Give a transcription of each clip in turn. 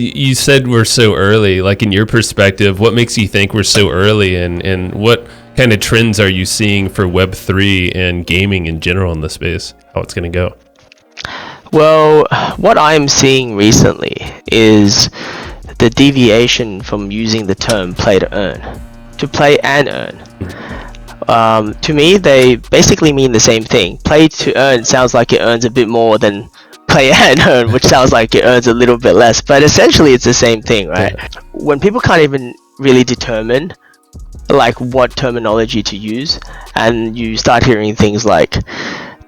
You said we're so early. Like, in your perspective, what makes you think we're so early, and what kind of trends are you seeing for Web3 and gaming in general in the space? How it's going to go? Well, what I'm seeing recently is the deviation from using the term play to earn to play and earn. To me, they basically mean the same thing. Play to earn sounds like it earns a bit more than play and earn, which sounds like it earns a little bit less, but essentially it's the same thing, right? Yeah. When people can't even really determine like what terminology to use, and you start hearing things like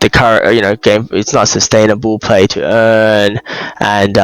the current, game, it's not sustainable, play to earn, and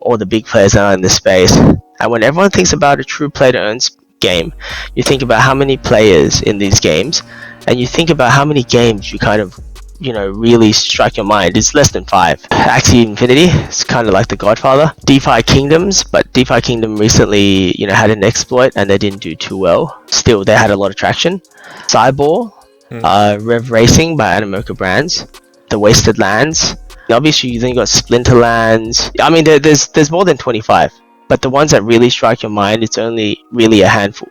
all the big players are in the space. And when everyone thinks about a true play to earn game, you think about how many players in these games, and you think about how many games you kind of really strike your mind. It's less than 5. Axie Infinity is kind of like the godfather. DeFi Kingdoms, but DeFi Kingdom recently had an exploit and they didn't do too well. Still, they had a lot of traction. Cyball, Revv Racing by Animoca brands, the Wasted Lands. Obviously, then you got Splinterlands. I mean, there's more than 25, but the ones that really strike your mind, it's only really a handful.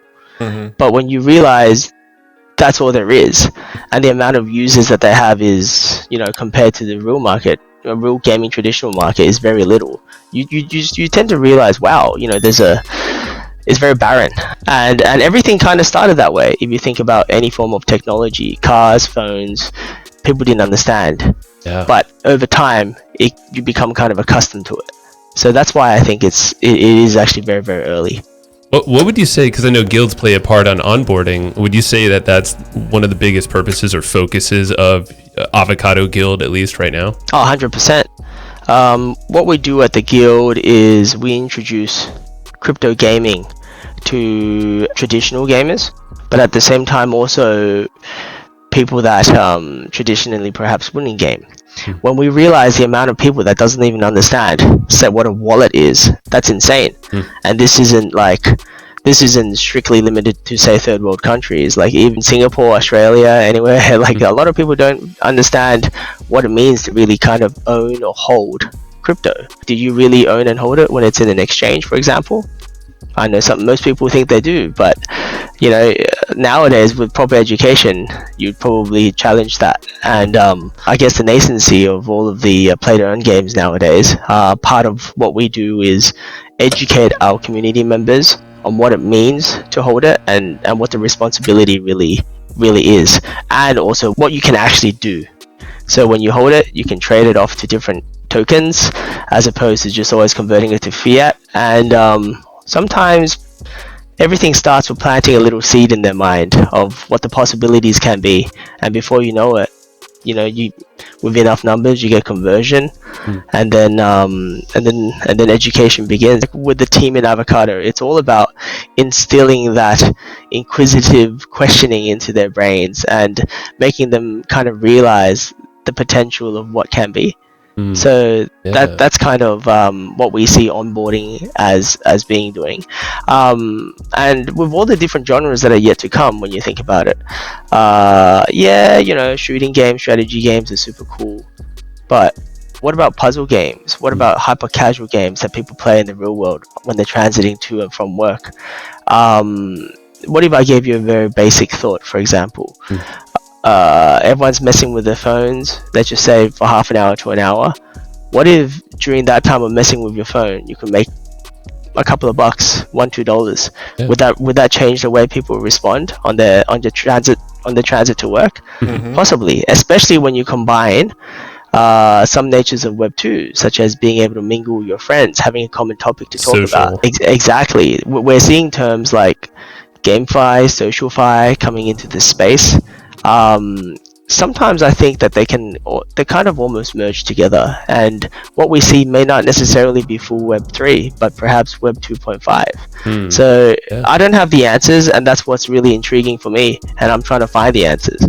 But when you realize that's all there is, and the amount of users that they have is, compared to the real market, a real gaming traditional market, is very little. You tend to realize, wow, it's very barren, and everything kind of started that way. If you think about any form of technology, cars, phones, people didn't understand, but over time you become kind of accustomed to it. So that's why I think it is actually very, very early. What would you say, because I know guilds play a part on onboarding, would you say that that's one of the biggest purposes or focuses of Avocado Guild, at least right now? 100%. What we do at the guild is we introduce crypto gaming to traditional gamers, but at the same time also people that traditionally perhaps wouldn't game. When we realize the amount of people that doesn't even understand what a wallet is, that's insane. And this isn't strictly limited to, say, third world countries. Like even Singapore, Australia, anywhere, like a lot of people don't understand what it means to really kind of own or hold crypto. Do you really own and hold it when it's in an exchange, for example? I know most people think they do, but nowadays with proper education, you'd probably challenge that. And I guess the nascency of all of the play to earn games nowadays, part of what we do is educate our community members on what it means to hold it, and what the responsibility really is, and also what you can actually do. So when you hold it, you can trade it off to different tokens as opposed to just always converting it to fiat. And sometimes everything starts with planting a little seed in their mind of what the possibilities can be, and before you know it, you with enough numbers you get conversion, and then education begins. Like with the team in Avocado, it's all about instilling that inquisitive questioning into their brains and making them kind of realize the potential of what can be. So that's kind of what we see onboarding as being doing, and with all the different genres that are yet to come, when you think about it, shooting games, strategy games are super cool, but what about puzzle games? What about hyper casual games that people play in the real world when they're transiting to and from work? What if I gave you a very basic thought? For example, everyone's messing with their phones, let's just say for half an hour to an hour. What if during that time of messing with your phone you can make a couple of bucks, $1-2? Would that change the way people respond on the transit to work? Possibly, especially when you combine some natures of Web2, such as being able to mingle with your friends, having a common topic to talk about. Exactly. We're seeing terms like GameFi, SocialFi coming into this space. Sometimes I think that they kind of almost merge together, and what we see may not necessarily be full Web3, but perhaps Web 2.5. So I don't have the answers, and that's what's really intriguing for me, and I'm trying to find the answers.